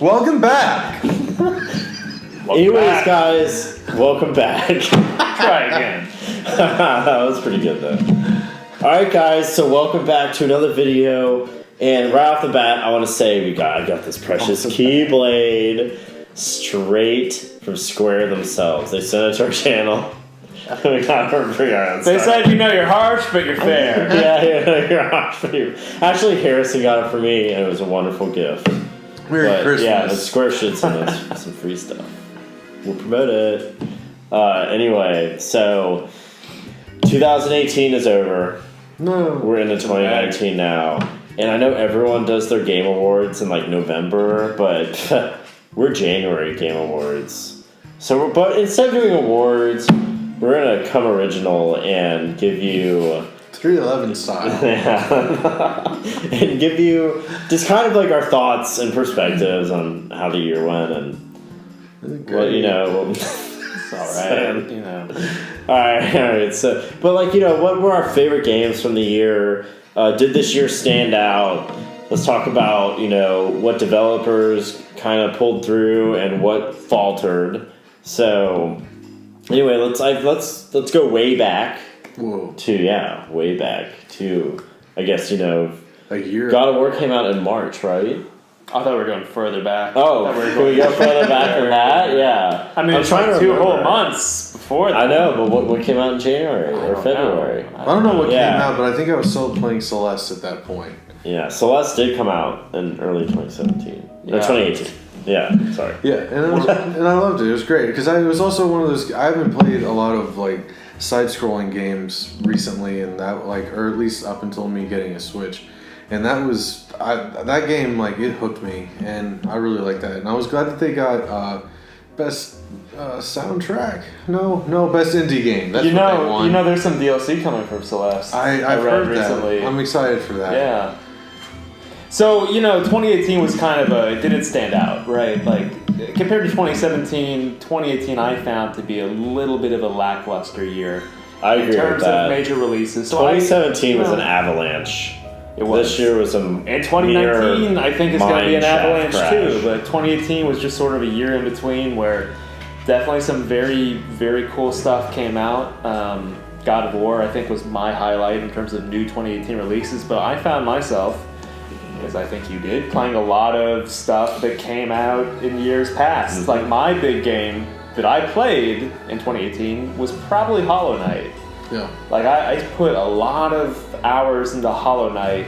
Welcome back. Anyways, guys, welcome back. Try again. That was pretty good, though. Alright, guys, so welcome back to another video. And right off the bat, I want to say I got this precious Keyblade straight from Square themselves. They sent it to our channel. We got it for They said, you're harsh, but you're fair. Yeah, you're harsh, but you're... Actually, Harrison got it for me, and it was a wonderful gift. Merry Christmas. Yeah, the Square should send us some free stuff. We'll promote it. Anyway, so 2018 is over. No. We're into 2019 now. And I know everyone does their Game Awards in like November, but we're January Game Awards. But instead of doing awards, we're gonna come original and give you 311 style. and give you just kind of like our thoughts and perspectives on how the year went and well, It's alright. Alright, so but like, what were our favorite games from the year? Did this year stand out? Let's talk about, what developers kind of pulled through and what faltered. So anyway, let's go way back. Whoa. Way back to, I guess, a year. God of War came out in March, right? I thought we were going further back. Oh, can we go further back than that? Yeah. I mean, I'm it's trying like to 2 remember. whole months before that. I know, but what came out in January or February? I don't know what came Yeah. out, but I think I was still playing Celeste at that point. Yeah, Celeste did come out in early 2017. Yeah. Or 2018. Yeah, sorry. Yeah, and I loved it. It was great because it was also one of those. I haven't played a lot of like side-scrolling games recently, and that or at least up until me getting a Switch, and that was that game it hooked me, and I really liked that. And I was glad that they got best soundtrack. No, best indie game. That's what they won. There's some DLC coming from Celeste. I've read heard recently. that. I'm excited for that. Yeah. So, 2018 was kind of it didn't stand out, right? Like, compared to 2018 I found to be a little bit of a lackluster year. I agree in terms with that. of major releases. So 2017 was an avalanche. It was. This year was And 2019, I think, is going to be an avalanche too. But 2018 was just sort of a year in between where definitely some very, very cool stuff came out. God of War, I think, was my highlight in terms of new 2018 releases. But I found myself, as I think you did, playing a lot of stuff that came out in years past. Mm-hmm. Like my big game that I played in 2018 was probably Hollow Knight. Yeah. Like I put a lot of hours into Hollow Knight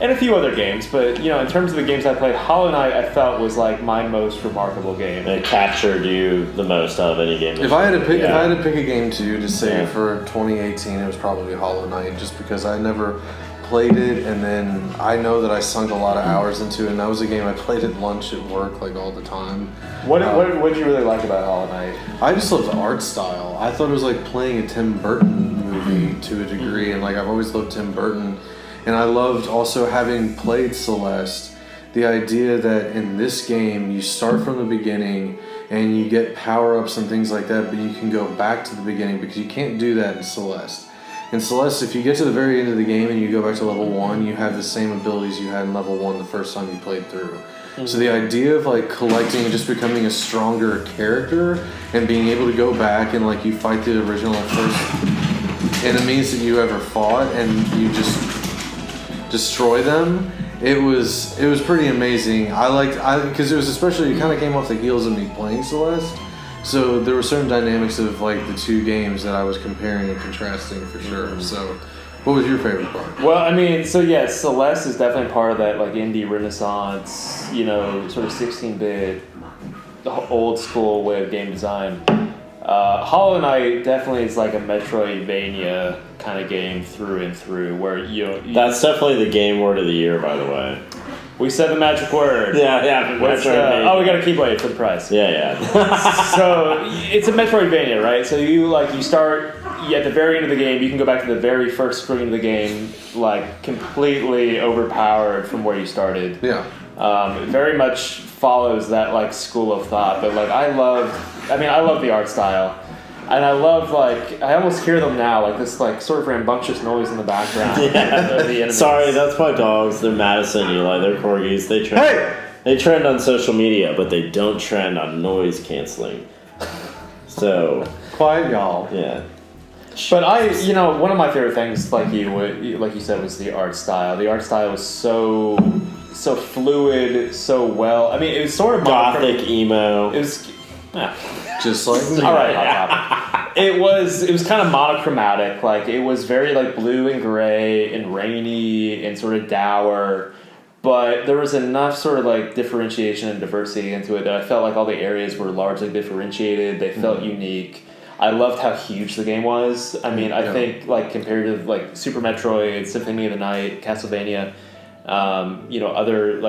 and a few other games, but in terms of the games I played, Hollow Knight I felt was like my most remarkable game. It captured you the most out of any game. If I had to pick a game to say for 2018, it was probably Hollow Knight, just because I never played it, and then I know that I sunk a lot of hours into it, and that was a game I played at lunch at work all the time. What did you really like about Hollow Knight? I just loved the art style. I thought it was like playing a Tim Burton movie to a degree, and I've always loved Tim Burton, and I loved also having played Celeste, the idea that in this game you start from the beginning and you get power-ups and things like that, but you can go back to the beginning because you can't do that in Celeste. In Celeste, if you get to the very end of the game and you go back to level 1, you have the same abilities you had in level 1 the first time you played through. Mm-hmm. So the idea of collecting and just becoming a stronger character and being able to go back and you fight the original first enemies that you ever fought and you just destroy them, it was pretty amazing. Because it was especially, it kind of came off the heels of me playing Celeste. So there were certain dynamics of the two games that I was comparing and contrasting for sure. Mm-hmm. So what was your favorite part? Well, I mean, Celeste is definitely part of that indie renaissance, sort of 16-bit, old school way of game design. Hollow Knight definitely is like a Metroidvania kind of game through and through, where That's definitely the game word of the year, by the way. We said the magic word. Yeah. We got a Keyblade for the price. Yeah. So it's a Metroidvania, right? So you start at the very end of the game. You can go back to the very first screen of the game, completely overpowered from where you started. Yeah. It very much follows that school of thought, but I love the art style. And I love, I almost hear them now, this, sort of rambunctious noise in the background. Yeah. Of the enemies. Sorry, that's my dogs. They're Madison, Eli. They're corgis. They try. Hey! They trend on social media, but they don't trend on noise canceling. So quiet, y'all. Yeah. But one of my favorite things, like you said, was the art style. The art style was so fluid, so well. I mean, it was sort of gothic emo. It was just like me. All right. It was kind of monochromatic. Like it was very like blue and gray and rainy and sort of dour. But there was enough sort of like differentiation and diversity into it that I felt like all the areas were largely differentiated. They felt unique. I loved how huge the game was. I mean, I think like compared to like Super Metroid, Symphony of the Night, Castlevania, other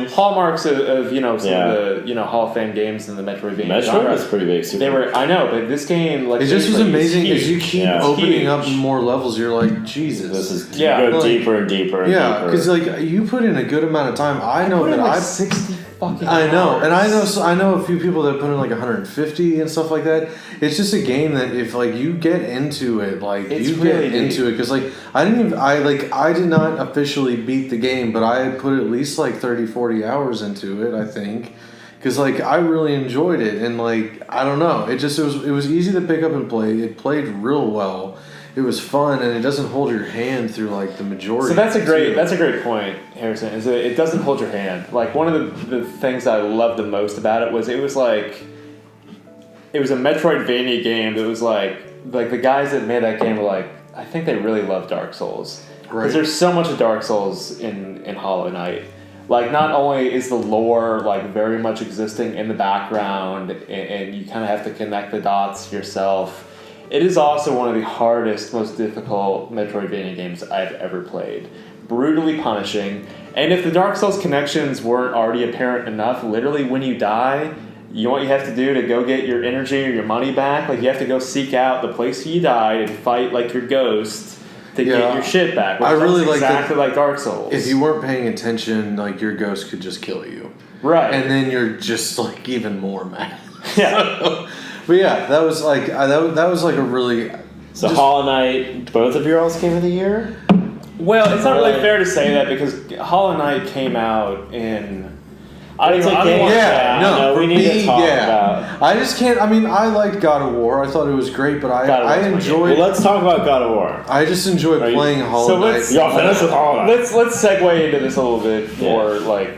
hallmarks of some of the Hall of Fame games in the Metroidvania genre. Was pretty big. I know, but this game it just was amazing as you keep opening up more levels. You're like, Jesus, this is go deeper and deeper. Yeah, because like you put in a good amount of time. I know that I've 60 fucking. I know, and I know a few people that put in like 150 and stuff like that. It's just a game that if like you get into it, like it's you really get into it because like I did not officially beat the game, but I put at least like 30-40 hours into it, I think, because like I really enjoyed it, and like I don't know, it was easy to pick up and play. It played real well. It was fun, and it doesn't hold your hand through like the majority. So that's a great point, Harrison. Is that it doesn't hold your hand. Like one of the things I loved the most about it was it was a Metroidvania game that was like the guys that made that game were like, I think they really love Dark Souls. Because there's so much of Dark Souls in Hollow Knight. Like, not only is the lore, like, very much existing in the background, and you kind of have to connect the dots yourself, it is also one of the hardest, most difficult Metroidvania games I've ever played. Brutally punishing. And if the Dark Souls connections weren't already apparent enough, literally when you die, you know what you have to do to go get your energy or your money back? Like, you have to go seek out the place you died and fight, like, your ghost to get your shit back. I really like exactly like Dark Souls. If you weren't paying attention, like your ghost could just kill you, right? And then you're just like even more mad. Yeah. But yeah, that was like that was like a really. So Hollow Knight, both of your all's game of the year. Well, it's not really fair to say that because Hollow Knight came out in. We need to talk about. I just can't. I mean, I liked God of War. I thought it was great, but I enjoyed. Well, let's talk about God of War. I just enjoyed playing Hollow Knight. Y'all finish with Hollow Knight. Let's segue into this a little bit more, like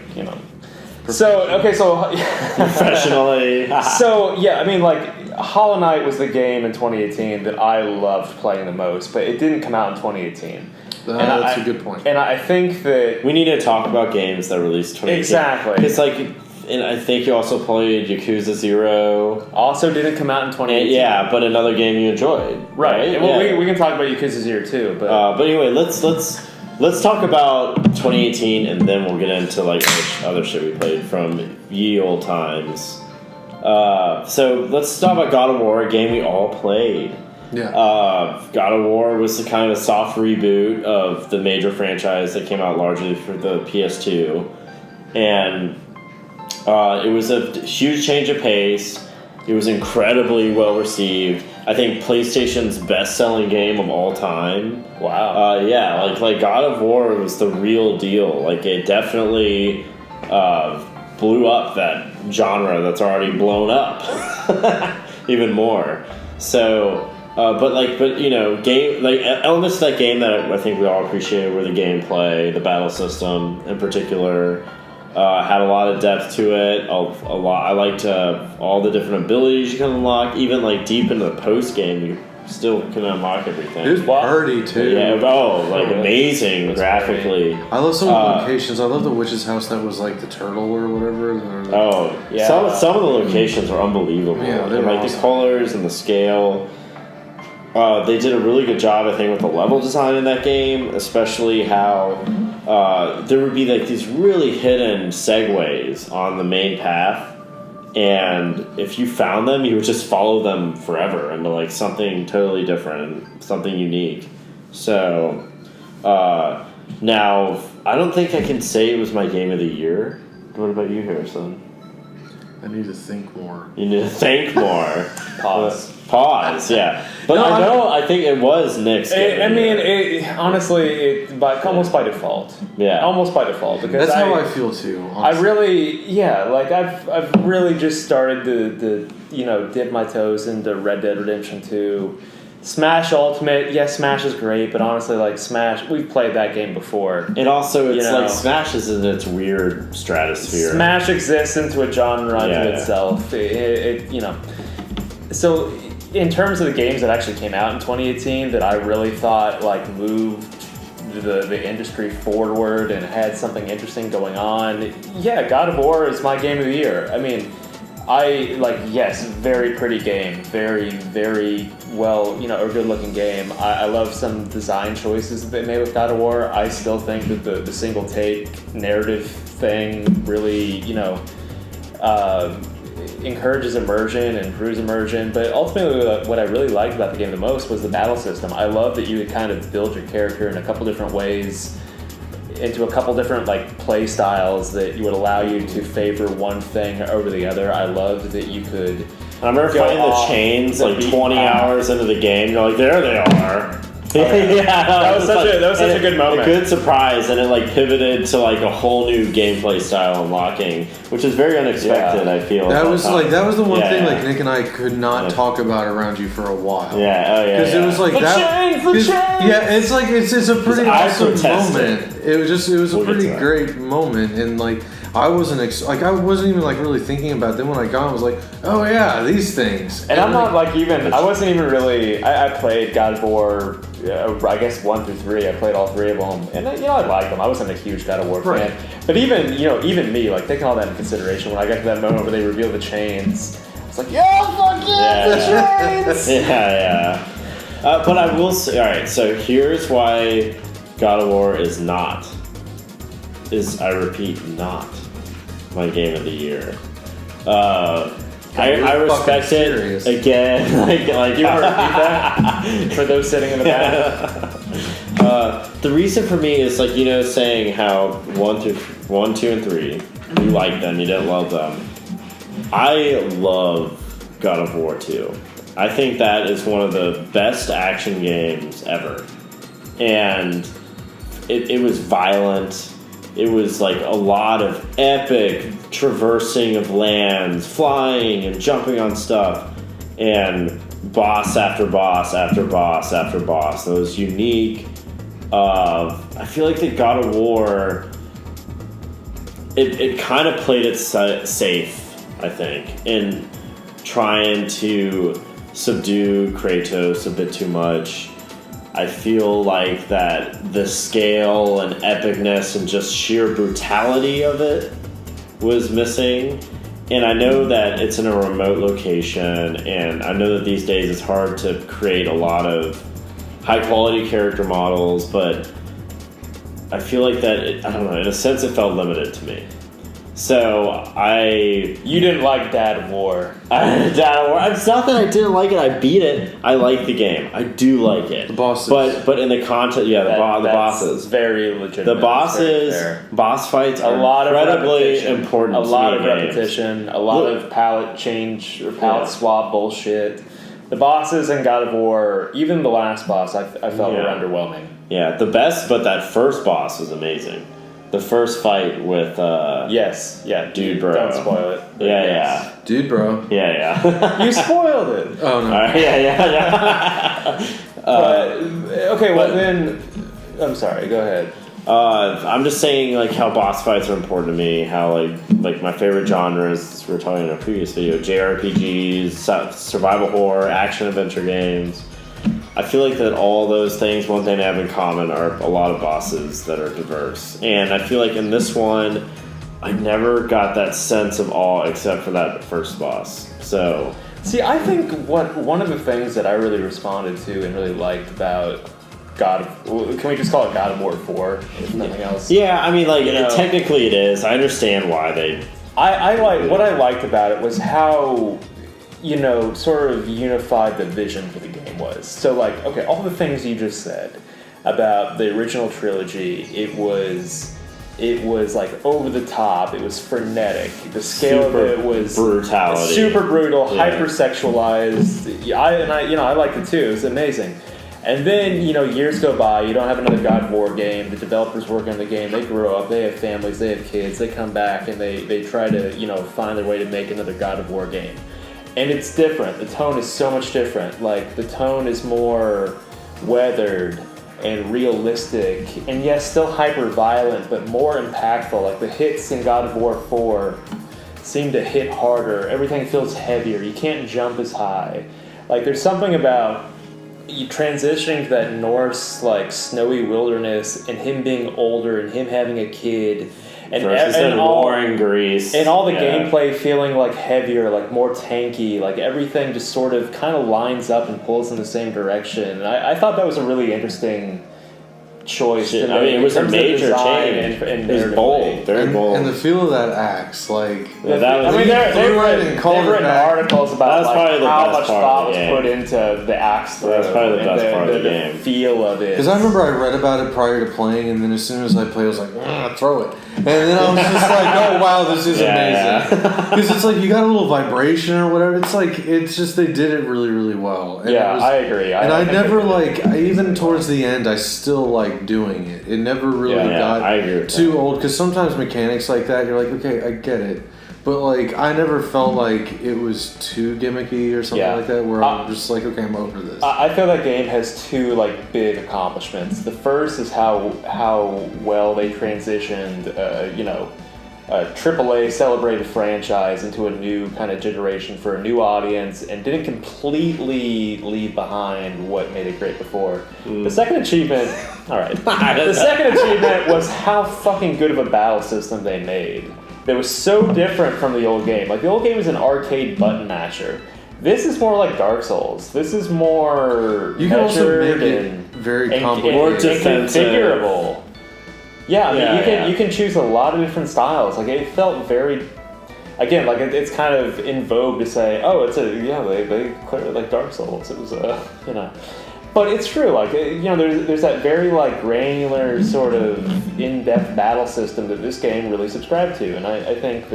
So professionally. So yeah, I mean, like Hollow Knight was the game in 2018 that I loved playing the most, but it didn't come out in 2018. That's a good point. And I think that we need to talk about games that released 2018. Exactly. It's like, and I think you also played Yakuza 0. Also didn't come out in 2018. Yeah, but another game you enjoyed. Right. Well, we can talk about Yakuza 0 too. But anyway, let's talk about 2018, and then we'll get into like other shit we played from ye old times. So let's talk about God of War, a game we all played. Yeah. God of War was the kind of soft reboot of the major franchise that came out largely for the PS2, and it was a huge change of pace. It was incredibly well received. I think PlayStation's best-selling game of all time. Wow. Like God of War was the real deal. Like it definitely blew up that genre that's already blown up even more. So. Elements of that game that I think we all appreciated were the gameplay, the battle system in particular. Had a lot of depth to it. A lot. I liked all the different abilities you can unlock. Even like deep into the post game, you still can unlock everything. It was pretty too. Yeah. Amazing graphically. I love some of the locations. I love the witch's house that was like the turtle or whatever. Some of the locations were unbelievable. Yeah, and like the colors and the scale. They did a really good job, I think, with the level design in that game, especially how there would be like these really hidden segues on the main path, and if you found them, you would just follow them forever into like something totally different, something unique. So now, I don't think I can say it was my game of the year. What about you, Harrison? I need to think more. You need to think more. Pause, yeah. But No, I think it was Nick's game. Honestly, almost by default. Yeah. Almost by default. Because That's how I feel too, honestly. I really, I've really just started to dip my toes into Red Dead Redemption 2. Smash Ultimate, yes, Smash is great, but honestly, like Smash, we've played that game before. And also, it's like Smash is in its weird stratosphere. Smash exists into a genre unto itself. So, in terms of the games that actually came out in 2018 that I really thought like moved the industry forward and had something interesting going on, God of War is my game of the year. I mean, very pretty game, very, very well, a good-looking game. I love some design choices that they made with God of War. I still think that the single-take narrative thing really, encourages immersion and improves immersion. But ultimately, what I really liked about the game the most was the battle system. I love that you could kind of build your character in a couple different ways, into a couple different play styles that would allow you to favor one thing over the other. I loved that you could. I remember playing the chains 20 hours into the game. You're like, there they are. That was such a good moment. A good surprise, and it pivoted to a whole new gameplay style unlocking, which is very unexpected. I feel that was the one thing Nick and I could not talk about around you for a while. Because it was the chains. Yeah, it's a pretty awesome moment. It was a pretty great moment, and I wasn't I wasn't even really thinking about them when I got. I was like, oh yeah, these things. And I'm not I wasn't even really. I played God of War. I guess 1 through 3. I played all 3 of them, and I liked them. I wasn't a huge God of War fan, but even me, taking all that into consideration, when I got to that moment where they revealed the chains, it's like, fuck yeah, the chains. But I will say, all right. So here's why God of War is I repeat, not my game of the year. I respect it again. You want to repeat that for those sitting in the back? The reason for me is saying how 1, 2, and 3, you liked them, you didn't love them. I love God of War 2. I think that is one of the best action games ever, and it was violent. It was a lot of epic traversing of lands, flying and jumping on stuff, and boss after boss after boss after boss. That was unique. I feel like the God of War, it kind of played it safe, I think, in trying to subdue Kratos a bit too much. I feel like that the scale and epicness and just sheer brutality of it was missing. And I know that it's in a remote location, and I know that these days it's hard to create a lot of high quality character models, but I feel like that, I don't know, in a sense it felt limited to me. So You didn't like Dad of War. Dad of War. It's not that I didn't like it. I beat it. I like the game. I do like it. The bosses. But in the content, the bosses. Very legitimate. The boss fights are incredibly important. A lot of repetition. A lot of palette change or palette swap bullshit. The bosses in God of War, even the last boss, I felt were underwhelming. Yeah, the best, but that first boss was amazing. The first fight with Dude Bro. Don't spoil it. Yeah. Dude Bro. Yeah. You spoiled it. Oh no. Then I'm sorry, go ahead. I'm just saying how boss fights are important to me, how my favorite genres, we were talking in a previous video, JRPGs, survival horror, action adventure games. I feel like that all those things, one thing they have in common are a lot of bosses that are diverse. And I feel like in this one, I never got that sense of awe except for that first boss. So, see, I think one of the things that I really responded to and really liked about can we just call it God of War 4, if nothing else? Yeah, I mean, technically it is. I understand why they... What I liked about it was how, sort of unified the vision for the game was. So, all the things you just said about the original trilogy, it was it was like over the top. It was frenetic. The scale of it was brutality, super brutal, hypersexualized. I liked it too. It was amazing. And then, years go by, you don't have another God of War game, the developers working on the game, they grow up, they have families, they have kids, they come back and they try to, find their way to make another God of War game. And it's different. The tone is so much different. Like, the tone is more weathered and realistic, and yes, still hyper-violent, but more impactful. Like, the hits in God of War 4 seem to hit harder. Everything feels heavier. You can't jump as high. Like, there's something about you transitioning to that Norse, like, snowy wilderness, and him being older, and him having a kid, and all war in Greece, and all the gameplay feeling like heavier, like more tanky, like everything just sort of kind of lines up and pulls in the same direction. And I thought that was a really interesting choice. It was a major change. It was bold, very bold. And the feel of that axe, like... they've written articles about how much thought was put into the axe throw. That's probably the best part of the game. The feel of it. Because I remember I read about it prior to playing, and then as soon as I played, I was like, throw it. And then I was just like, oh, wow, this is amazing. Because it's like, you got a little vibration or whatever. It's just, they did it really, really well. And I agree. I never, even towards the end, I still like doing it. It never really got too old. Because sometimes mechanics like that, you're like, okay, I get it. But, I never felt like it was too gimmicky or something like that, where I'm just like, okay, I'm over this. I feel that game has two, big accomplishments. The first is how well they transitioned, a AAA celebrated franchise into a new kind of generation for a new audience, and didn't completely leave behind what made it great before. The second achievement, the second achievement was how fucking good of a battle system they made. That was so different from the old game. Like, the old game was an arcade button masher. This is more like Dark Souls. This is more you can also make it very complicated, more defensive, configurable. Yeah, you can choose a lot of different styles. Like, it felt very, again, it's kind of in vogue to say, oh, they clearly like Dark Souls. It was But it's true, there's that very, granular sort of in-depth battle system that this game really subscribed to, and I think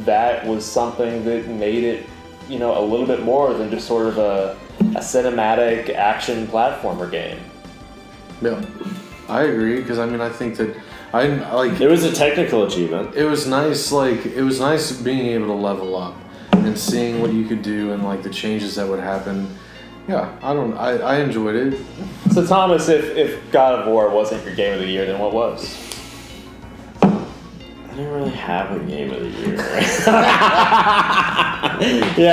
that was something that made it, a little bit more than just sort of a cinematic action platformer game. Yeah, I agree, because, I think that it was a technical achievement. It was nice, it was nice being able to level up and seeing what you could do and, the changes that would happen. Yeah, I enjoyed it. So, Thomas, if God of War wasn't your game of the year, then what was? I didn't really have a game of the year.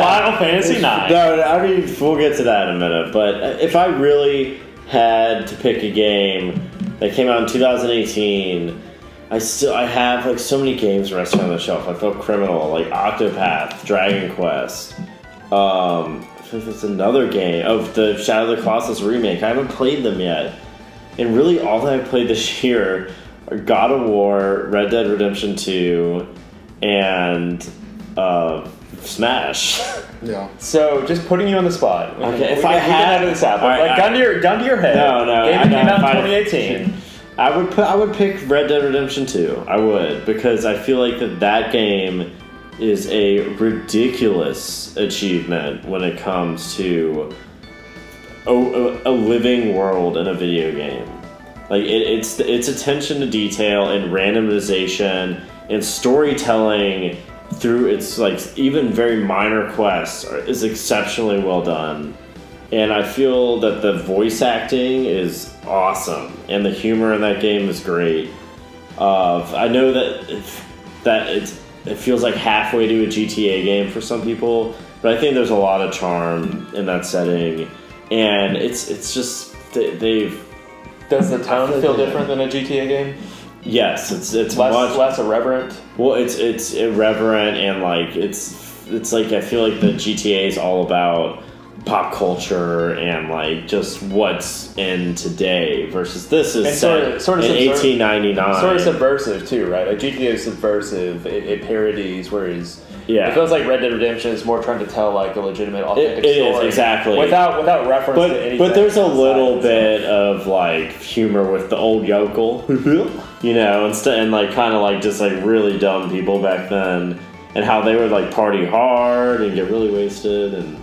Final Fantasy IX. No, we'll get to that in a minute. But if I really had to pick a game that came out in 2018, I have so many games resting on the shelf. I felt criminal, Octopath, Dragon Quest. I think it's another game of the Shadow of the Colossus remake. I haven't played them yet. And really all that I've played this year are God of War, Red Dead Redemption 2, and Smash. Yeah. So, just putting you on the spot. Okay, we can edit this out. But gun to your head. No. Game that came out in 2018. I would pick Red Dead Redemption 2. I would, because I feel like that game is a ridiculous achievement when it comes to a living world in a video game. Its attention to detail and randomization and storytelling through its even very minor quests is exceptionally well done. And I feel that the voice acting is awesome and the humor in that game is great. I know that it feels like halfway to a GTA game for some people, but I think there's a lot of charm in that setting, and it's just they've. Does the tone feel different than a GTA game? Yes, it's less irreverent. Well, it's irreverent and it's I feel like the GTA is all about pop culture and just what's in today versus this is sort of in 1899. Sort of subversive too, right? GTA is subversive. It parodies, whereas it feels like Red Dead Redemption is more trying to tell like a legitimate, authentic story. It is, exactly. Without reference to anything. But there's a little bit of like humor with the old yokel, you know, and like kind of like just like really dumb people back then, and how they would like party hard and get really wasted and.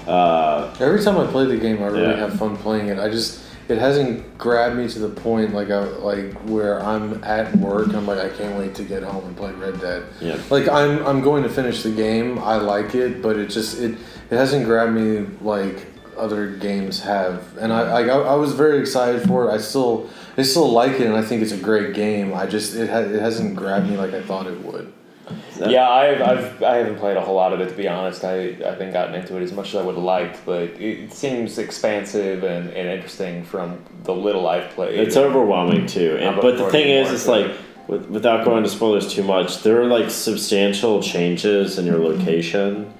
Every time I play the game, I really have fun playing it. It hasn't grabbed me to the point where I'm at work. I'm like, I can't wait to get home and play Red Dead. Yeah. Like I'm going to finish the game. I like it, but it hasn't grabbed me like other games have. And I was very excited for it. I still like it, and I think it's a great game. It hasn't grabbed me like I thought it would. Yeah, I haven't played a whole lot of it, to be honest. I haven't gotten into it as much as I would have liked, but it seems expansive and interesting from the little I've played. It's overwhelming too, but the thing is, it's like without going into spoilers too much, there are like substantial changes in your location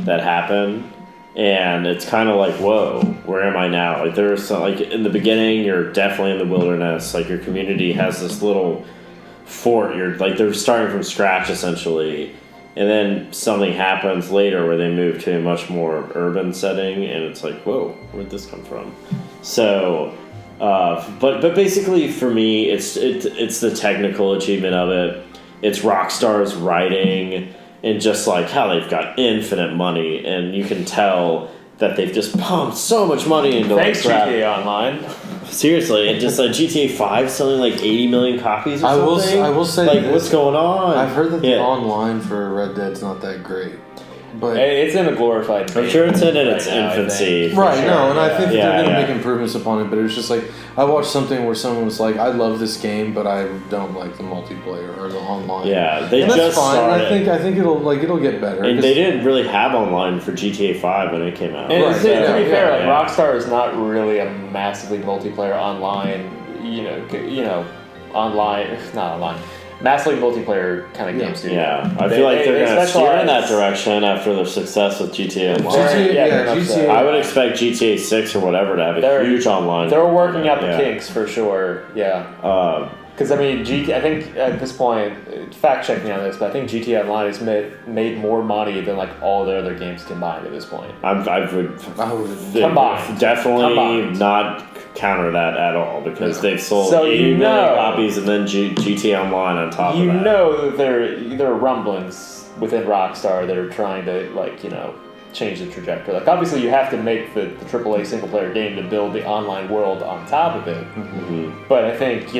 that happen, and it's kind of like, whoa, where am I now? Like there's some, like in the beginning, you're definitely in the wilderness. Like your community has this little fort. You're like they're starting from scratch essentially, and then something happens later where they move to a much more urban setting, and it's like, whoa, where'd this come from? So but basically for me it's the technical achievement of it. It's Rockstar's writing and just like how they've got infinite money, and you can tell that they've just pumped so much money into Thanks, GTA Online. Seriously, and just like GTA 5 selling like 80 million copies or something. I will say like this. What's going on? I've heard that the online for Red Dead's not that great. But it's in a glorified I'm sure it's in its infancy. Right, sure. no, and I think that they're going to yeah. make improvements upon it, but it was just like, I watched something where someone was like, I love this game, but I don't like the multiplayer or the online. Yeah, they and just that's fine. started. I think it'll get better. And they didn't really have online for GTA 5 when it came out. And Right, to be fair, yeah. Rockstar is not really a massively multiplayer online, massively multiplayer kind of game studio. Yeah, I feel like they're going to steer in that direction after their success with GTA Online. GTA. I would expect GTA 6 or whatever to have a huge online. They're working out the kinks for sure. Yeah. Because I mean, I think at this point, fact check me on this, but I think GTA Online has made more money than like all the other games combined at this point. I would Combined. definitely not counter that at all, because they've sold 80 million copies, and then GTA Online on top of that. You know that there are rumblings within Rockstar that are trying to change the trajectory. Like obviously you have to make the AAA single player game to build the online world on top of it. Mm-hmm. But I think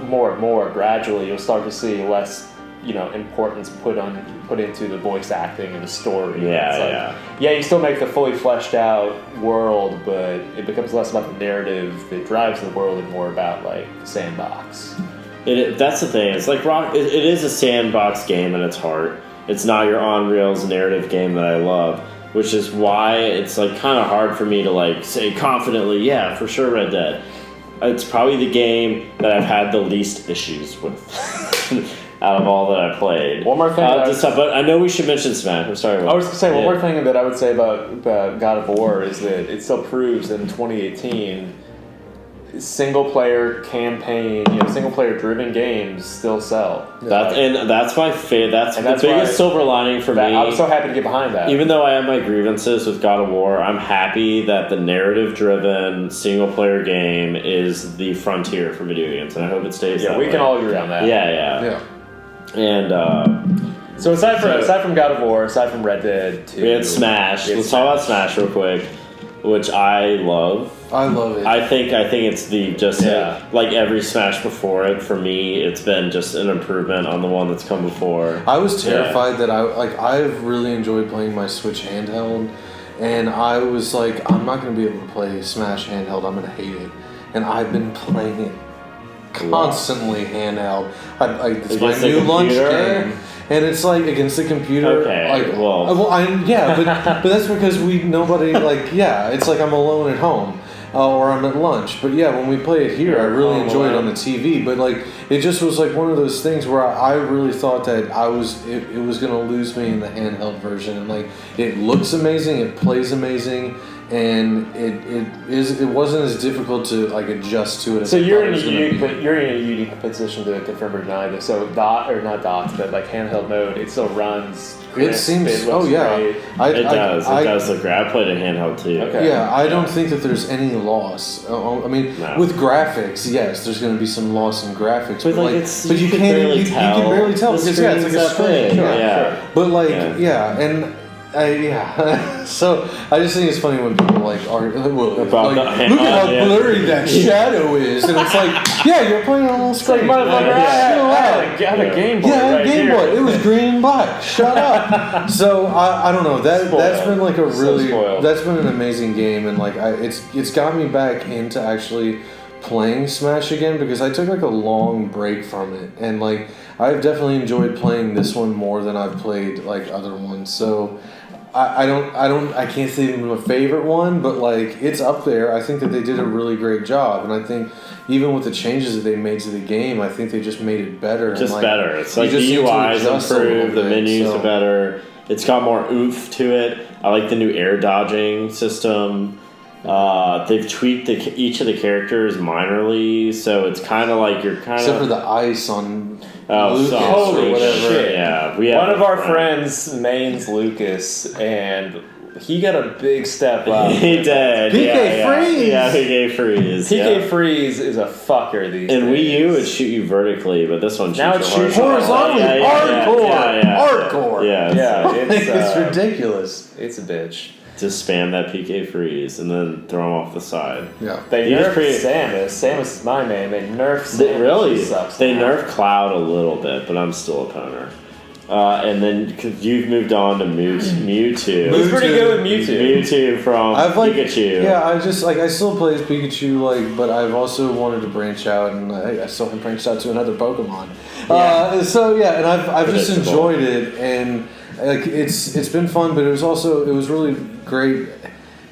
more and more gradually you'll start to see less importance put into the voice acting and the story. You still make the fully fleshed out world, but it becomes less about the narrative that drives the world and more about like the sandbox. That's the thing. It's like it is a sandbox game at its heart. It's not your on rails narrative game that I love, which is why it's like kind of hard for me to like say confidently, yeah, for sure Red Dead. It's probably the game that I've had the least issues with. Out of all that I played. One more thing. But I know we should mention Smash. I'm sorry. I was going to say, one more thing that I would say about God of War is that it still proves that in 2018, single-player campaign, single-player driven games still sell. That's my favorite. That's the biggest silver lining for me. I'm so happy to get behind that. Even though I have my grievances with God of War, I'm happy that the narrative-driven single-player game is the frontier for video games, and I hope it stays that way. Yeah, we can all agree on that. Yeah. And so aside from God of War, aside from Red Dead 2, we had Smash. Let's talk about Smash real quick, which I love. I love it. I think it's like every Smash before it. For me, it's been just an improvement on the one that's come before. I was terrified that I've really enjoyed playing my Switch handheld, and I was like, I'm not going to be able to play Smash handheld. I'm going to hate it, and I've been playing it constantly handheld. It's my new lunch game, and it's like against the computer. Okay, but that's because it's like I'm alone at home. Or I'm at lunch, but when we play it here, I really enjoy it on the TV. But it just was like one of those things where I really thought that it was gonna lose me in the handheld version. And it looks amazing, it plays amazing, and it wasn't as difficult to like adjust to it. So you're in a unique position to confirm or deny this. So not docked, but like handheld mode, it still runs. It seems. It does look great. I played it handheld too. Okay. Yeah, I don't think that there's any loss. I mean, with graphics, yes, there's going to be some loss in graphics, but you can barely tell because it's like a screen. Sure. But and. So I just think it's funny when people like are look at how blurry that shadow is, and it's like, you're playing on a little screen. Motherfucker, I had a Game Boy. Yeah, right Game Boy. It was green and black. Shut up. So I don't know. That's been like that's been an amazing game, and like it's got me back into actually playing Smash again because I took like a long break from it, and like I've definitely enjoyed playing this one more than I've played like other ones. So. I can't say it's my favorite one, but like it's up there. I think that they did a really great job, and I think even with the changes that they made to the game, I think they just made it better. Just better. It's like the UI is improved, the menus are better. It's got more oomph to it. I like the new air dodging system. They've tweaked each of the characters minorly, so it's kind of like you're kind of except for the ice on. Lucas holy or whatever. Shit. Yeah, one of our friends mains Lucas, and he got a big step up. He did. PK Freeze. Yeah, PK Freeze. PK Freeze is a fucker these days. And Wii U would shoot you vertically, but this one now shoots you horizontally. Hardcore. Yeah, it's ridiculous. It's a bitch. Just spam that PK Freeze and then throw him off the side. Yeah. They nerfed Samus. Samus is my man. They nerfed Samus. Really? She sucks they now. nerfed Cloud a little bit, but I'm still a poner. And then you've moved on to Mewtwo. He's pretty good with Mewtwo. Mewtwo from Pikachu. Yeah, I still play as Pikachu, but I've also wanted to branch out, and I still haven't branched out to another Pokemon. Yeah. And I've just enjoyed it, and like it's been fun, but it was really great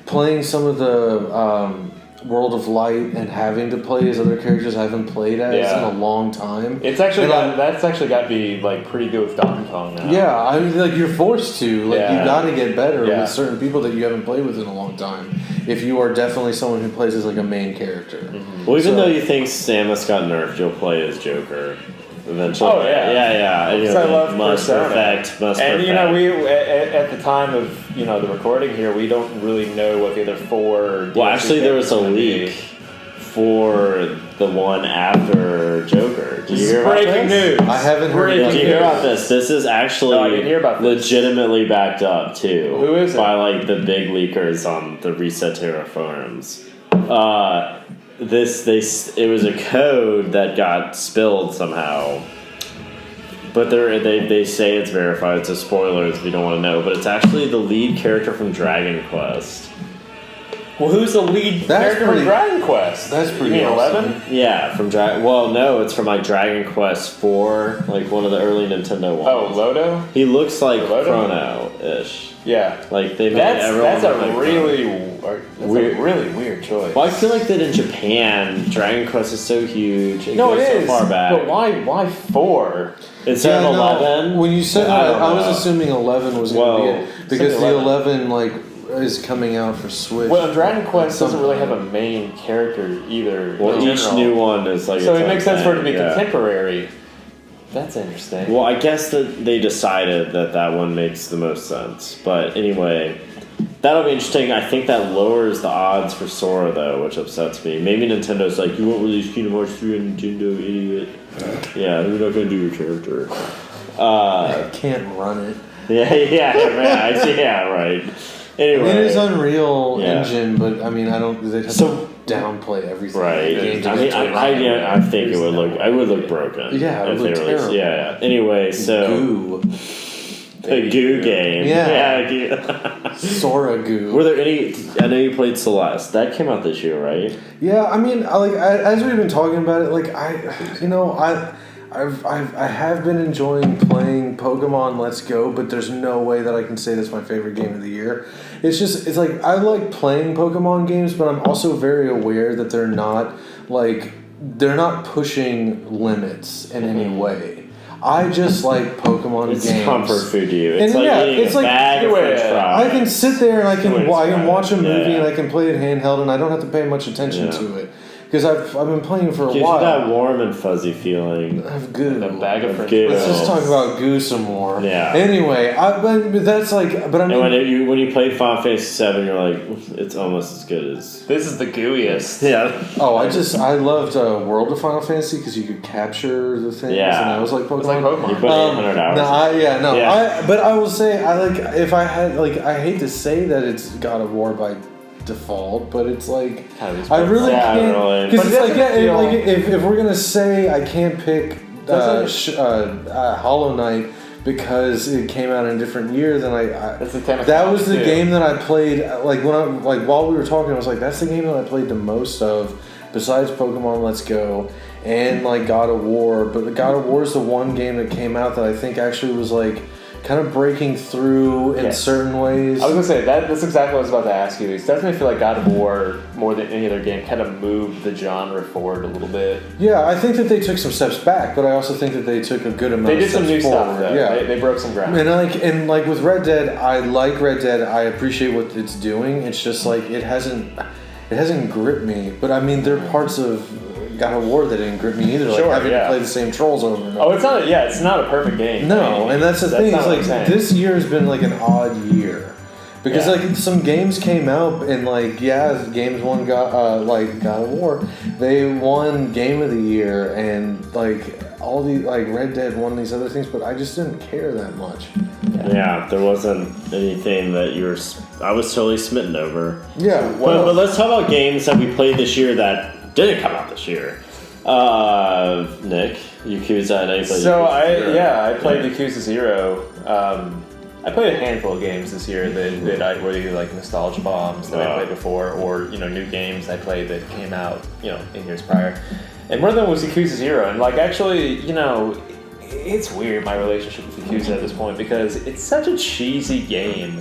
playing some of the World of Light and having to play as other characters I haven't played as in a long time. It's actually that's actually got to be like pretty good with Donkey Kong now. Yeah, I mean, like you're forced to. You got to get better with certain people that you haven't played with in a long time. If you are definitely someone who plays as like a main character. Mm-hmm. Well, even though you think Samus got nerfed, you'll play as Joker. Eventually. Oh yeah. Because I love must perfect. And you know, we at the time of the recording here, we don't really know what the other four. Well, actually, there was a leak for the one after Joker. Did you hear about breaking this? news. I haven't heard. Did you hear about this? This is actually I didn't hear about this. legitimately backed up too. Who is it? By like the big leakers on the Reset Terra forums. It was a code that got spilled somehow, but they say it's verified. It's a spoiler if you don't want to know, but it's actually the lead character from Dragon Quest. Well, who's the lead character from Dragon Quest? That's pretty. You mean awesome. 11? Yeah, from Dragon. Well, no, it's from like Dragon Quest 4, like one of the early Nintendo ones. Oh, Lodo. He looks like Chrono-ish. Yeah, like they made that's a like really weird choice. Well, I feel like that in Japan, Dragon Quest is so huge. It no, goes it is. So far back. But why 4? Instead of 11? When you said that, I was assuming 11 was going to be it because the 11 is coming out for Switch. Well, Dragon Quest doesn't really have a main character either. Well, each new one is like so it makes sense for it to be contemporary. That's interesting. Well, I guess that they decided that one makes the most sense. But anyway, that'll be interesting. I think that lowers the odds for Sora, though, which upsets me. Maybe Nintendo's like, you won't release Kingdom Hearts 3 on Nintendo, idiot. Yeah, we're not going to do your character. I can't run it. Yeah, right. Anyway. It is Unreal Engine, but I mean, I don't. They have to downplay everything. Right. I think it would look. I would look broken. Yeah, it would look terrible. Yeah. Anyway, so Goo. The Goo game. Yeah. Sora Goo. Were there any? I know you played Celeste. That came out this year, right? Yeah. I mean, as we've been talking about it, I have been enjoying playing Pokemon Let's Go, but there's no way that I can say that's my favorite game of the year. It's like I like playing Pokemon games, but I'm also very aware that they're not pushing limits in any way. I just like Pokemon It's games. comfort food to you. It's And like yeah, eating it's a like- bag of French fries. I can sit there and I can watch a movie Yeah. and I can play it handheld and I don't have to pay much attention to it because I've been playing for a Gives you while. that warm and fuzzy feeling. I've good. A bag of French Goo. Let's just talk about Goo some more. Yeah. Anyway, but that's like, but I mean, And when you played Final Fantasy VII, you're like, it's almost as good as. This is the gooeyest. Yeah. I loved World of Final Fantasy because you could capture the things, Yeah. and that was like Pokemon. It's like Pokemon. You put 800 hours. No, but I will say I like if I had like I hate to say that it's God of War by default, but it's like I really Yeah, can't really. because But it's like doesn't feel- like if we're gonna say I can't pick Doesn't Hollow Knight because it came out in a different year, then That's the technical that was the too. game that I played like while we were talking I was like that's the game that I played the most of besides Pokemon Let's Go and like God of War, but the God of War is the one game that came out that I think actually was like kind of breaking through in certain ways. I was gonna say that's exactly what I was about to ask you. It doesn't feel like God of War more than any other game kind of moved the genre forward a little bit. Yeah, I think that they took some steps back, but I also think that they took a good amount. They did of some steps new forward. stuff though. Yeah, They broke some ground. and like with Red Dead, I like Red Dead. I appreciate what it's doing. It's just like it hasn't gripped me. But I mean, there are parts of God of War that didn't grip me either. Like Sure, having yeah. to play the same trolls over and over. Oh, it's not a perfect game. No, and that's the thing. not Is what I'm like saying. this year has been like an odd year because Yeah. like some games came out and like games won God of War. They won Game of the Year and like all the like Red Dead won these other things, but I just didn't care that much. Yeah, there wasn't anything that you were. I was totally smitten over. Yeah, But let's talk about games that we played this year that didn't come out this year. Nick, Yakuza, I know you played So Yakuza. I played Yakuza 0. I played a handful of games this year that were either like nostalgia bombs that I played before, or new games I played that came out in years prior. And one of them was Yakuza 0, and like actually it's weird my relationship with Yakuza at this point because it's such a cheesy game.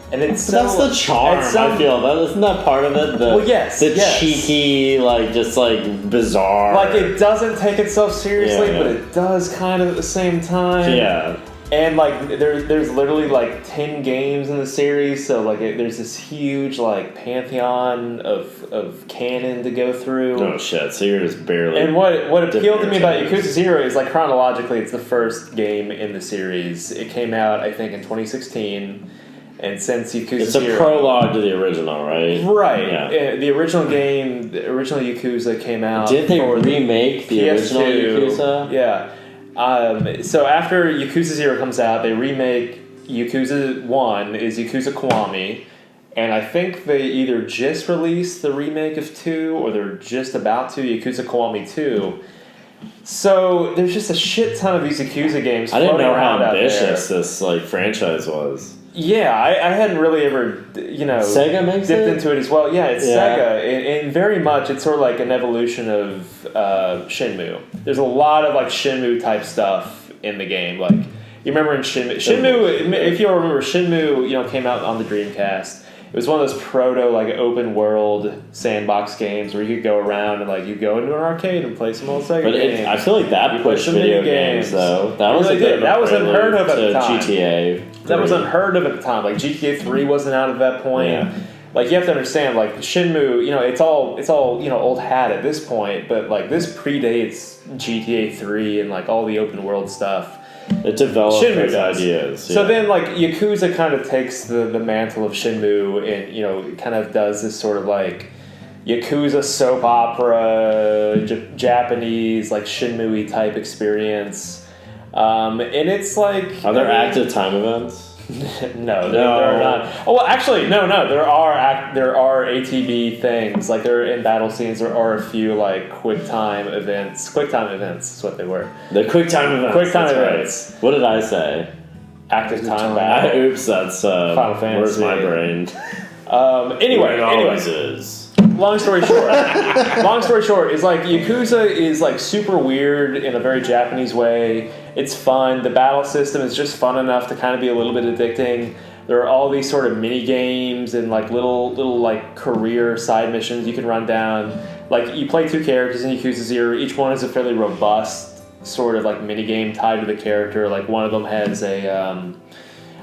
And it's But that's the charm. I feel isn't that part of it? The cheeky, like just like bizarre. Like it doesn't take itself seriously, Yeah. but it does kind of at the same time. Yeah. And like there's literally like 10 games in the series, so like there's this huge like pantheon of canon to go through. Oh shit! So you're just barely. And what appealed to me about dipping your Yakuza 0 is like chronologically, it's the first game in the series. It came out I think in 2016. And since Yakuza it's a 0, prologue to the original, right? Right. Yeah. The original game, the original Yakuza came out. Didn't they for the remake the original Yakuza? Yeah. So after Yakuza 0 comes out, they remake Yakuza 1 is Yakuza Kiwami. And I think they either just released the remake of 2 or they're just about to, Yakuza Kiwami 2. So there's just a shit ton of these Yakuza games. I didn't know how floating around out ambitious there. this like franchise was. Yeah, I hadn't really ever, Sega makes dipped it? into it as well. Yeah, it's Yeah. Sega, and very much it's sort of like an evolution of Shenmue. There's a lot of like Shenmue type stuff in the game. Like you remember in Shenmue, if you remember, Shenmue, came out on the Dreamcast. It was one of those proto like open world sandbox games where you could go around and like you go into an arcade and play some old Sega But games. I feel like that You play pushed some video mini games games. though. That It was really a bit did. of That a was unheard of at prelude the to time. GTA. That was 3. unheard of at the time. Like GTA 3 wasn't out at that point. Yeah. Like you have to understand, like Shenmue, it's all old hat at this point. But like this predates GTA 3 and like all the open world stuff. It developed Shenmue its does. ideas. So yeah. then like Yakuza kind of takes the mantle of Shenmue and kind of does this sort of like Yakuza soap opera, Japanese like Shenmue type experience. And it's like Are there active time events? No, there are not. Oh well, actually, no. There are ATB things like there in battle scenes. There are a few like quick time events. Quick time events is what they were. The quick time events. Quick time that's events. Right. What did I say? Active time battle. Oops, that's Final Fantasy. Where's my brain? Anyway, It always is. long story short is like Yakuza is like super weird in a very Japanese way. It's fun. The battle system is just fun enough to kind of be a little bit addicting. There are all these sort of mini games and like little like career side missions you can run down. Like you play 2 characters in Yakuza 0. Each one is a fairly robust sort of like mini game tied to the character. Like one of them has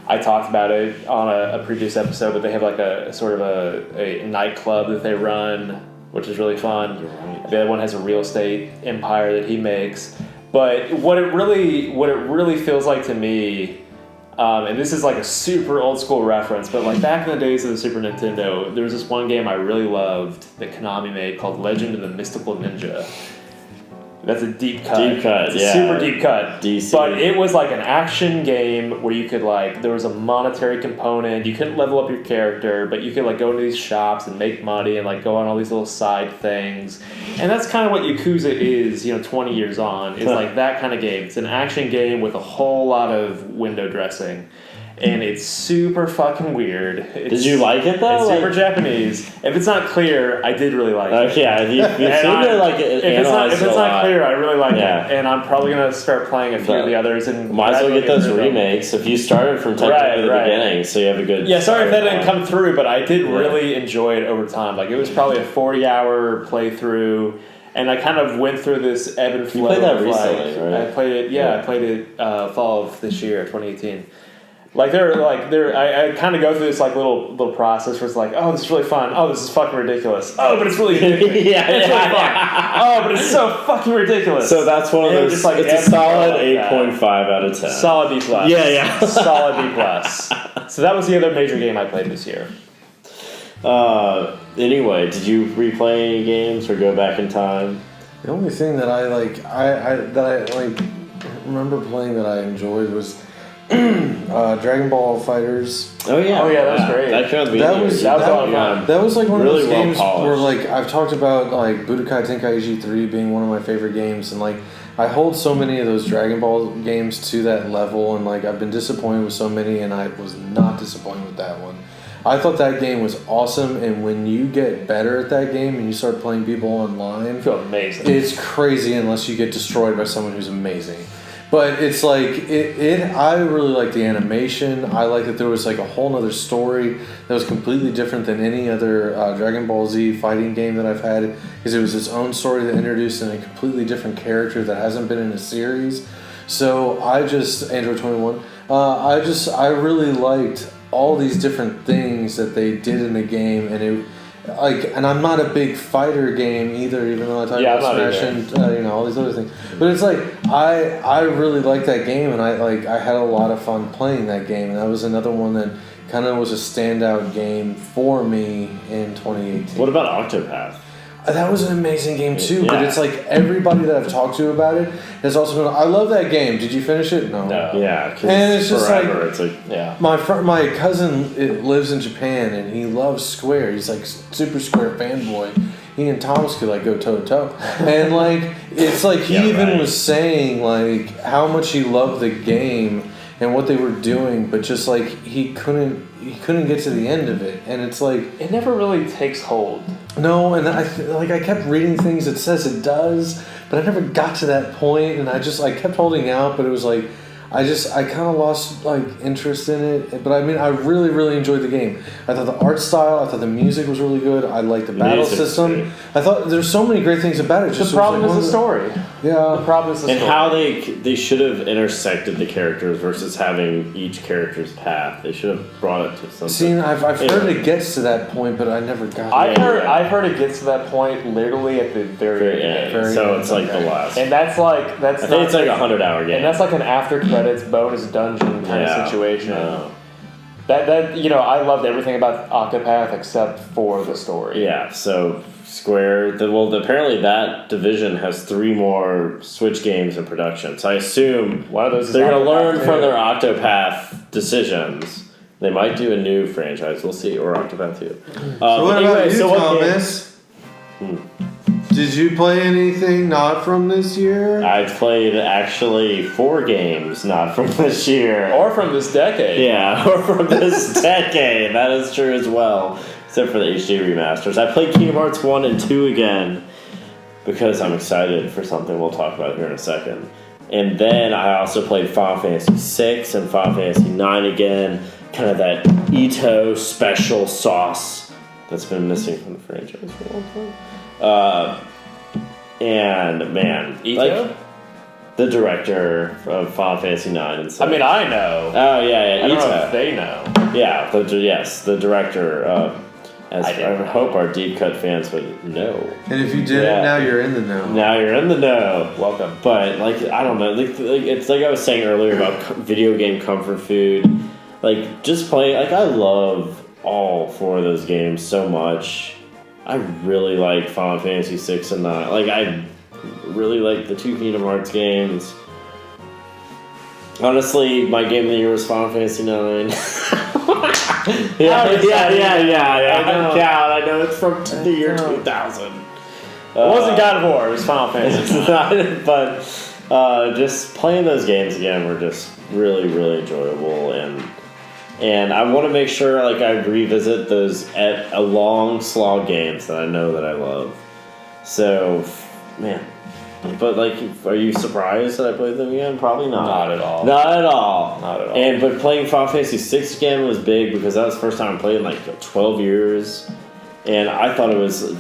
I talked about it on a previous episode, but they have like a sort of a nightclub that they run, which is really fun. Right. The other one has a real estate empire that he makes. But what it really feels like to me, and this is like a super old school reference, but like back in the days of the Super Nintendo, there was this one game I really loved that Konami made called Legend of the Mystical Ninja. That's a deep cut. Deep cut, it's a super deep cut. DC. But it was like an action game where you could like, there was a monetary component. You couldn't level up your character, but you could like go into these shops and make money and like go on all these little side things. And that's kind of what Yakuza is, 20 years on. It's like that kind of game. It's an action game with a whole lot of window dressing. And it's super fucking weird. Did you like it though? It's super Japanese. If it's not clear, I did really like it. Yeah, you seem to like it. If it's not clear, I really like it, and I'm probably gonna start playing a few of the others. And might as well get those remakes if you started from technically the beginning, so you have a good. Yeah, sorry if that didn't come through, but I did really enjoy it over time. Like it was probably a 40-hour playthrough. And I kind of went through this ebb and flow. You played that recently, right? I played it. I played it fall of this year, 2018. I kind of go through this like little process where it's like, oh, this is really fun. Oh, this is fucking ridiculous. Oh, but it's really addicting. It's really fun. Oh, but it's so fucking ridiculous. So that's one of those. It's a solid 8.5 out of 10. Solid B+. Yeah. Solid B+. So that was the other major game I played this year. Anyway, did you replay any games or go back in time? The only thing that I remember playing that I enjoyed was Dragon Ball Fighters. Oh yeah, that was great. That was like one really of those games polished. where like I've talked about like Budokai Tenkaichi 3 being one of my favorite games, and like I hold so many of those Dragon Ball games to that level, and like I've been disappointed with so many, and I was not disappointed with that one. I thought that game was awesome, and when you get better at that game and you start playing people online, you feel amazing. It's crazy unless you get destroyed by someone who's amazing. But it's like, I really like the animation. I like that there was like a whole nother story that was completely different than any other Dragon Ball Z fighting game that I've had, because it was its own story that introduced in a completely different character that hasn't been in a series. So Android 21, I really liked all these different things that they did in the game, and and I'm not a big fighter game either, even though I talk about Smash and all these other things. But it's like I really like that game, and I had a lot of fun playing that game, and that was another one that kind of was a standout game for me in 2018. What about Octopath? That was an amazing game too, but it's like everybody that I've talked to about it has also been, I love that game. Did you finish it? No. Yeah, and it's just forever. My cousin lives in Japan, and he loves Square. He's like super Square fanboy. He and Thomas could like go toe to toe, and like it's like he was saying like how much he loved the game and what they were doing, but just like he couldn't get to the end of it, and it's like it never really takes hold. No, and I kept reading things that says it does, but I never got to that point, and I kept holding out, but it was like I kind of lost like interest in it. But I mean, I really, really enjoyed the game. I thought the art style, I thought the music was really good. I liked the battle system. I thought there's so many great things about it. The problem is the story. Yeah, the problem is the story. And how they should have intersected the characters versus having each character's path. They should have brought it to something. See, I've heard it gets to that point, but I never got. I've heard it gets to that point literally at the very end. So it's like the last. And I think it's like a 100-hour game. And that's like an after credits bonus dungeon kind of situation. No. That I loved everything about Octopath except for the story. Yeah, so Square, apparently that division has 3 more Switch games in production. So I assume one of those they're going to learn from their Octopath decisions. They might do a new franchise. We'll see, or Octopath 2. So what about you, Thomas? Did you play anything not from this year? I've played actually 4 games not from this year. Or from this decade. Yeah, or from this decade. That is true as well. Except for the HD remasters. I played Kingdom Hearts 1 and 2 again because I'm excited for something we'll talk about here in a second. And then I also played Final Fantasy 6 and Final Fantasy 9 again. Kind of that Ito special sauce that's been missing from the franchise for a long time. And man, Ito? The director of Final Fantasy IX and stuff. I mean, I know. Oh yeah, I don't know Ita. if they know. Yeah, the director. As I hope our deep cut fans would know. And if you didn't, now you're in the know. Now you're in the know. Welcome. But like I don't know, like it's like I was saying earlier about video game comfort food. Like just playing. Like I love all 4 of those games so much. I really like Final Fantasy 6 and 9. Like I really like the 2 Kingdom Hearts games. Honestly, my game of the year was Final Fantasy 9. yeah. I know it's from the year 2000. It wasn't God of War. It was Final Fantasy. But just playing those games again were just really, really enjoyable, and I want to make sure like I revisit those at a long slog games that I know that I love. So, man. But like, are you surprised that I played them again? Probably not. Not at all. Not at all. Not at all. But playing Final Fantasy 6 again was big because that was the first time I played in like 12 years, and I thought it was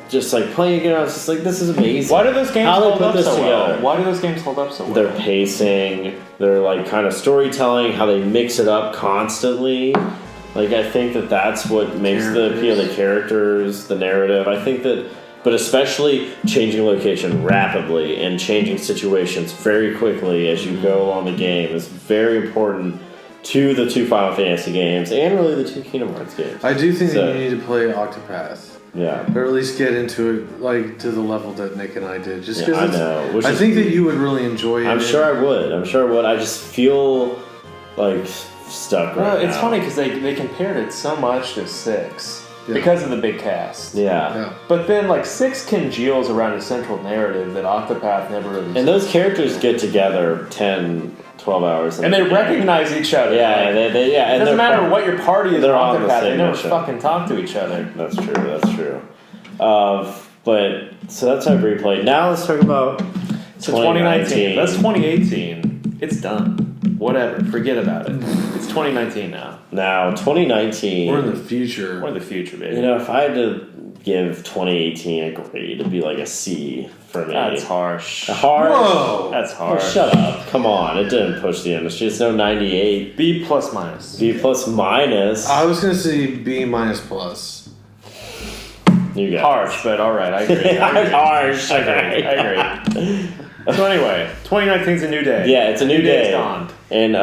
just like playing again. I was just like, this is amazing. Why do those games hold up so well? Together? Why do those games hold up so well? Their pacing, their like kind of storytelling, how they mix it up constantly. Like I think that's what makes the appeal of the characters, the narrative. I think that. But especially changing location rapidly and changing situations very quickly as you go along the game is very important to the 2 Final Fantasy games and really the 2 Kingdom Hearts games. I do think that you need to play Octopath. Yeah. Or at least get into it like to the level that Nick and I did. Just I know. I think that you would really enjoy it. I'm sure I would. I just feel like stuck right now. It's funny because they compared it so much to 6. Yeah. Because of the big cast. Yeah. But then, like, 6 congeals around a central narrative that Octopath never really... And those characters get together 10, 12 hours. And they recognize each other. Yeah, like, it doesn't matter what your party is in Octopath, they never mission. fucking talk to each other. That's true. But, so that's how I replayed. Now let's talk about 2019. That's 2018. It's done. Whatever. Forget about it. It's 2019 now. Now, 2019... We're in the future. We're in the future, baby. You know, if I had to give 2018 a grade, it'd be like a C for me. That's harsh. Harsh? Whoa! That's harsh. Oh, shut up. Come on. It didn't push the industry. It's no 98. B plus minus. B plus minus. I was going to say B minus plus. You got harsh, but alright. I agree. Harsh. I agree. So anyway, 2019's a new day. Yeah, it's a new day. Dawned. And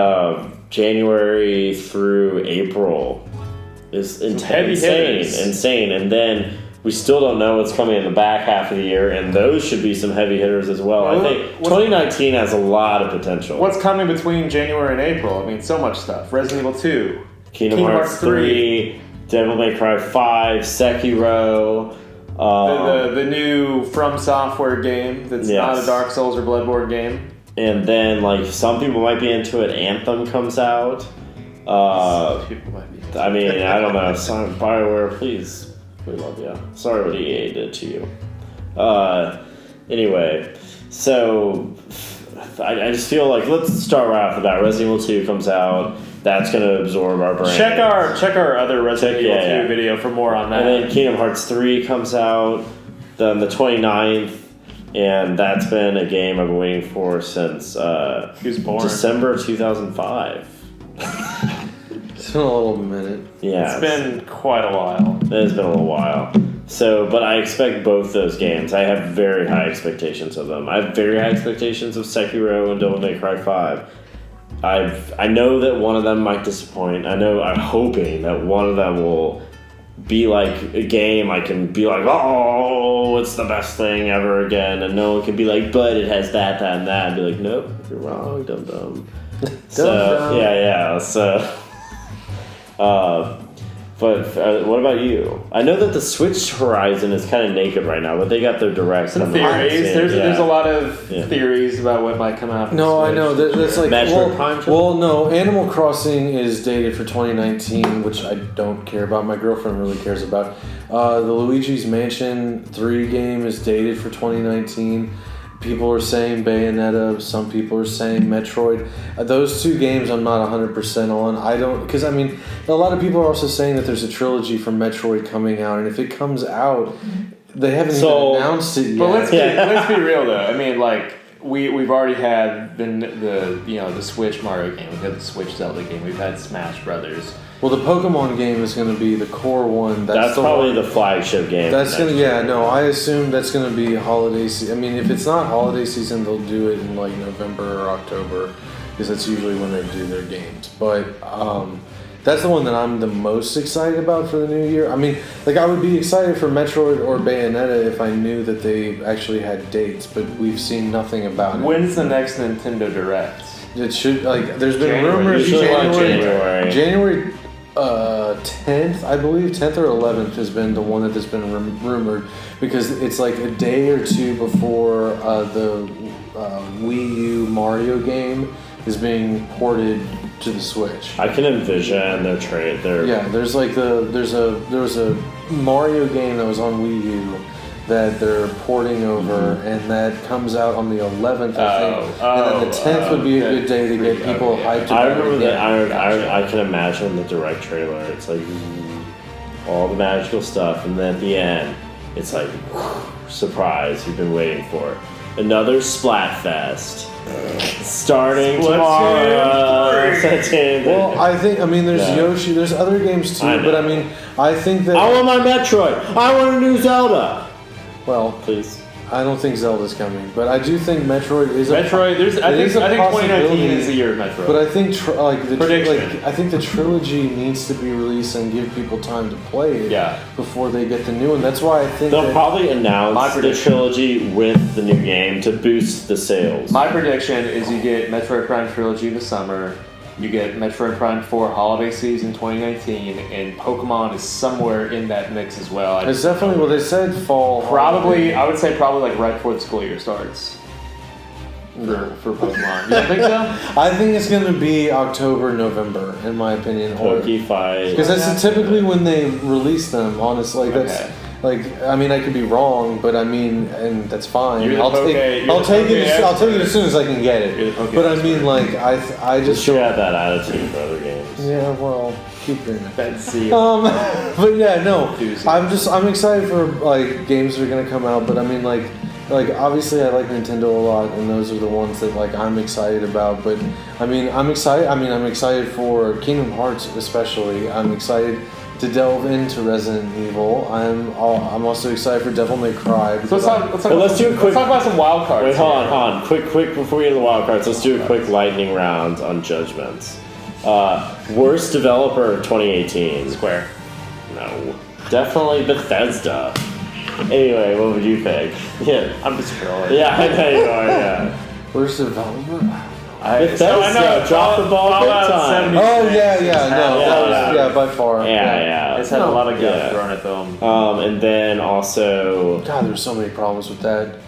January through April is insane. And then we still don't know what's coming in the back half of the year, and those should be some heavy hitters as well. I think 2019 has a lot of potential. What's coming between January and April? I mean, so much stuff. Resident Evil 2. Kingdom Hearts 3. Devil May Cry 5. Sekiro. The new From Software game that's not a Dark Souls or Bloodborne game. And then, like, some people might be into it. Anthem comes out. People might be. I mean, I don't know. BioWare, please. We love you. Sorry what EA did to you. Anyway, so I just feel like let's start right off the bat. Resident Evil 2 comes out. That's going to absorb our brain. Check our other Resident Evil 2 video for more on that. And then Kingdom Hearts 3 comes out on the 29th. And that's been a game I've been waiting for since December 2005. It's been a little minute. Yeah. It's been quite a while. It has been a little while. So, but I expect both those games. I have very high expectations of them. I have very high expectations of Sekiro and Devil May Cry 5. I know that one of them might disappoint. I'm hoping that one of them will be like a game I can be like, oh, it's the best thing ever again, and no one can be like, but it has that, and that, and be like, nope, you're wrong, dum-dum. So, yeah, so, but what about you? I know that the Switch Horizon is kind of naked right now, but they got their direct. Some theories. There's a lot of theories about what might come out. No, I know that's like Prime. Well, no, Animal Crossing is dated for 2019, which I don't care about. My girlfriend really cares about. The Luigi's Mansion 3 game is dated for 2019. People are saying Bayonetta. Some people are saying Metroid. Those two games I'm not 100% on. I don't... Because, I mean, a lot of people are also saying that there's a trilogy from Metroid coming out. And if it comes out, they haven't even announced it yet. But let's be real, though. I mean, like, we've already had the Switch Mario game. We've had the Switch Zelda game. We've had Smash Brothers. Well, the Pokemon game is going to be the core one. That's probably the flagship game. That's gonna, I assume that's going to be holiday season. I mean, if it's not holiday season, they'll do it in like November or October, because that's usually when they do their games. But that's the one that I'm the most excited about for the new year. I mean, like I would be excited for Metroid or Bayonetta if I knew that they actually had dates, but we've seen nothing about it. When's the next Nintendo Direct? It should, like, there's been January. rumors January. 10th, I believe, 10th or 11th has been the one that has been rumored, because it's like a day or two before the Wii U Mario game is being ported to the Switch. I can envision their trade. Yeah, there was a Mario game that was on Wii U that they're porting over, and that comes out on the 11th, I think. And then the 10th would be a good day to get people hyped about it. I remember that. I can imagine the direct trailer. It's like all the magical stuff, and then at the end, it's like surprise! You've been waiting for another Splatfest. Starting tomorrow. Well, I mean, there's Yoshi. There's other games too, but I mean, I think that I want my Metroid. I want a new Zelda. Well, please. I don't think Zelda's coming, but I do think Metroid is a Metroid. I think 2019 is the year of Metroid. But I think prediction. I think the trilogy needs to be released and give people time to play it before they get the new one. That's why I think they'll probably announce the trilogy with the new game to boost the sales. My prediction is you get Metroid Prime Trilogy this summer. You get Metroid Prime 4 holiday season 2019, and Pokemon is somewhere in that mix as well. It's definitely, well, they said fall. Probably, I would say probably like right before the school year starts. For Pokemon. You don't think so? I think it's going to be October, November, in my opinion. Pokefight. Because that's typically when they release them, honestly. That's, like, I mean, I could be wrong, but I mean, and that's fine. I'll take it as soon as I can get it. But I mean, like, I just should have that attitude for other games. Yeah, well, keep doing it. But yeah, no, I'm excited for like games that are gonna come out. But I mean, like obviously I like Nintendo a lot, and those are the ones that like I'm excited about. But I mean, I'm excited for Kingdom Hearts especially. I'm excited to delve into Resident Evil. I'm also excited for Devil May Cry. So let's talk about some wild cards. Wait, hold on. Quick before we get to the wild cards, let's do a quick lightning round on judgments. Worst developer of 2018. Square. No. Definitely Bethesda. Anyway, what would you pick? Yeah, I'm just trolling. Yeah, I know you are, yeah. Worst developer? Bethesda dropped the ball big time. Oh, yeah, by far. Yeah. It's had a lot of guts thrown at them. And then also... God, there's so many problems with that.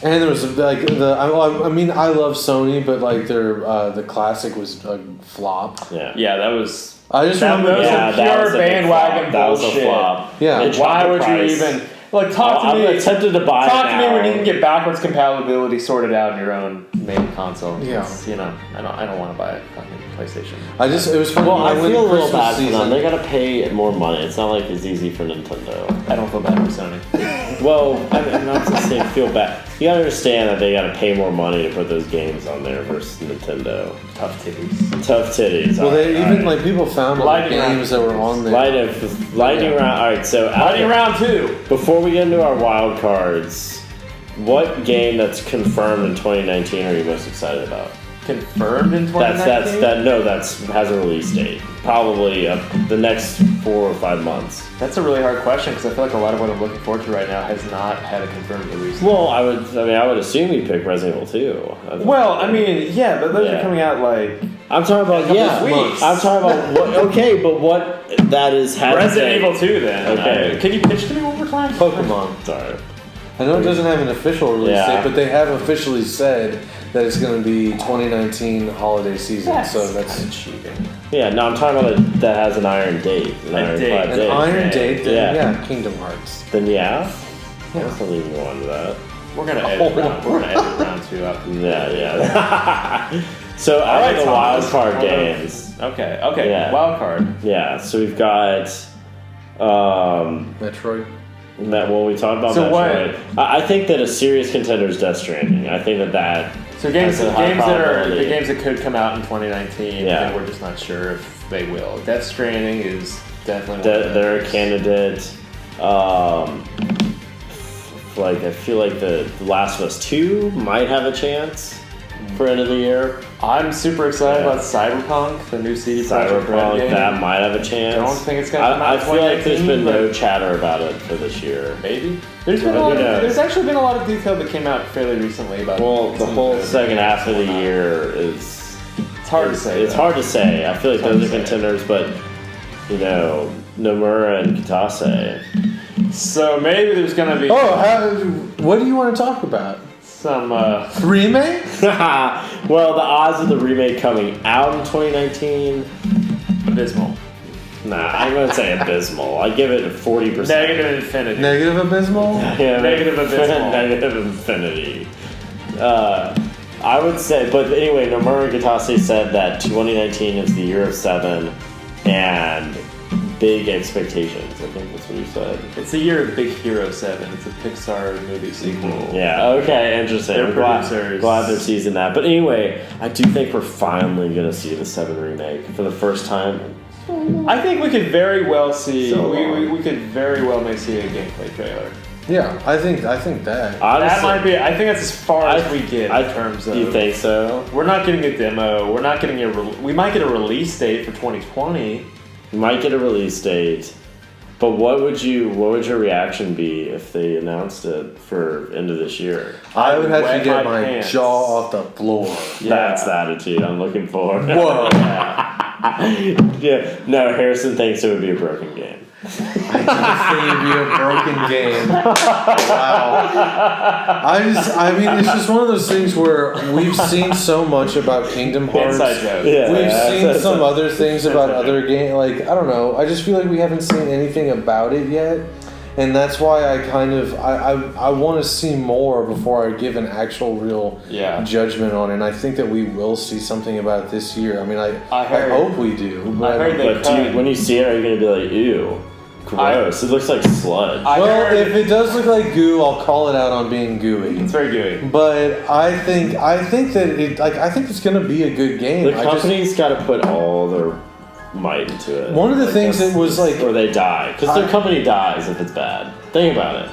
And there was like I mean, I love Sony, but like the classic was a flop. Yeah, that was. I just remember that was pure bandwagon bullshit. That was a flop. Yeah. Why would you even talk to me? I'm tempted to buy Talk it to me when you can get backwards compatibility sorted out in your own main console. Yeah. I don't want to buy a fucking PlayStation. It was funny. Well, I feel a little bad for them. They gotta pay more money. It's not like it's easy for Nintendo. I don't feel bad for Sony. Well, I'm not just saying feel bad. You gotta understand that they gotta pay more money to put those games on there versus Nintendo. Tough titties. Well, they people found all the games that were on there. Lightning round. All right, so lightning round 2. Before we get into our wild cards, what game that's confirmed in 2019 are you most excited about? Confirmed in 2019? That's has a release date. Probably the next 4 or 5 months. That's a really hard question because I feel like a lot of what I'm looking forward to right now has not had a confirmed release date. Well, I would assume you pick Resident Evil 2. Well, I mean, yeah, but those are coming out like. I'm talking about weeks. I'm talking about what? Okay, but what that is Resident Evil 2 then. Okay, can you pitch to me one more time? Pokemon. Sorry. I know it doesn't have an official release date, but they have officially said that it's going to be 2019 holiday season. So that's kind of cheating. Yeah, no, I'm talking about that has an iron date. An iron date. Yeah, Kingdom Hearts. Then let's not even go on to that. We're gonna edit round 2 up. Yeah. So out of the wild card games. Okay. Wild card. Yeah. So we've got Metroid. We talked about So Metroid. I think that a serious contender is Death Stranding. I think that. So games that's a high probability. the games that could come out in 2019, Yeah. and we're just not sure if they will. Death Stranding is definitely They're a candidate. I feel like the Last of Us 2 might have a chance for end of the year. I'm super excited about Cyberpunk, the new CD Projekt Red Cyberpunk, game. that might have a chance. I don't think it's gonna come out I in feel like there's been 2019, no chatter about it for this year. Maybe. There's actually been a lot of detail that came out fairly recently about. Well, the whole second half of the year is. It's hard to say. It's hard to say. I feel like those are contenders, but Nomura and Kitase. So maybe there's gonna be what do you want to talk about? some. Remake? Well, the odds of the remake coming out in 2019. Abysmal. Nah, I'm gonna say abysmal. I give it 40%. Negative infinity. Negative abysmal? Yeah, Negative abysmal. Negative infinity. I would say, but anyway, Nomura and Kitase said that 2019 is the year of 7 and big expectations. I think that's what he said. It's the year of Big Hero 7. It's a Pixar movie sequel. Yeah, okay, interesting. They're I'm producers. glad they're teasing that. But anyway, I do think we're finally going to see the 7 remake for the first time. I think we could very well see. So we could very well may see a gameplay trailer. Yeah, I think that. Honestly, That might be. I think that's as far as we get in terms of. You think so? We're not getting a demo. We're not getting we might get a release date for 2020. You might get a release date. But what would your reaction be if they announced it for end of this year? I would have to wet get my my pants. jaw off the floor. That's the attitude I'm looking for. Whoa. Yeah. No, Harrison thinks it would be a broken game. I think it'd be a broken game. Wow. I mean, it's just one of those things where we've seen so much about Kingdom Hearts. Inside joke. Yeah. We've seen that's some other things about other games. Like, I don't know. I just feel like we haven't seen anything about it yet. And that's why I want to see more before I give an actual real judgment on it. And I think that we will see something about it this year. I mean, I hope we do. But I heard when you see it, are you going to be like, ew, gross? It looks like sludge. Well, if it does look like goo, I'll call it out on being gooey. It's very gooey. But I think that I think it's going to be a good game. The company's got to put all their might into it. One of the things that was like, or they die, because their company dies if it's bad. Think about it.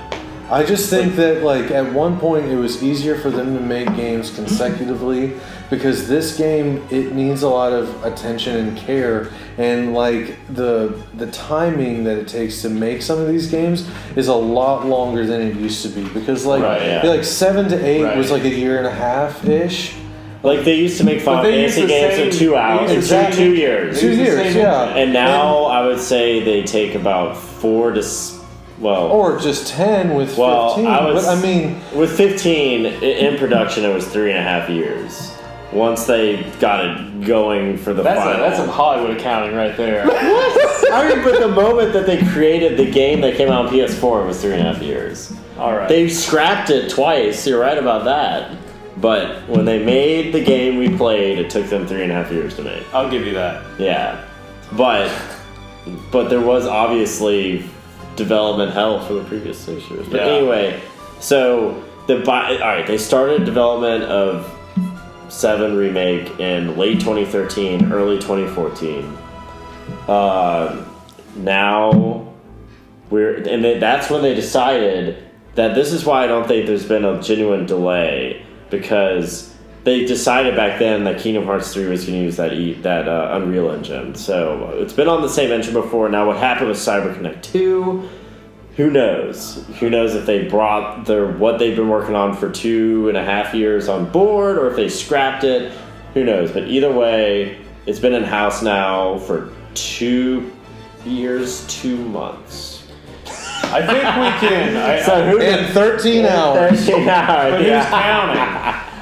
I just think that like at one point it was easier for them to make games consecutively because this game, it needs a lot of attention and care, and like the timing that it takes to make some of these games is a lot longer than it used to be because like 7 to 8 was like a year and a half ish. Like they used to make Final Fantasy games in 2 hours, in 2 years. 2 years, yeah. And now I would say they take about 4 to or just 10 with 15. I mean, with 15 in production, it was 3.5 years. Once they got it going for the final. That's some Hollywood accounting right there. I mean, but the moment that they created the game that came out on PS4 was 3.5 years. All right. They scrapped it twice. You're right about that. But when they made the game we played, it took them 3.5 years to make. I'll give you that. Yeah, but there was obviously development hell for the previous 6 years. But anyway, so they started development of 7 remake in late 2013, early 2014. Now that's when they decided that this is why I don't think there's been a genuine delay. Because they decided back then that Kingdom Hearts 3 was going to use that Unreal Engine. So it's been on the same engine before. Now what happened with CyberConnect 2, who knows? Who knows if they brought what they've been working on for 2.5 years on board or if they scrapped it. Who knows? But either way, it's been in-house now for 2 years, 2 months. I think we can. In 13 hours. 13 hours. But who's counting?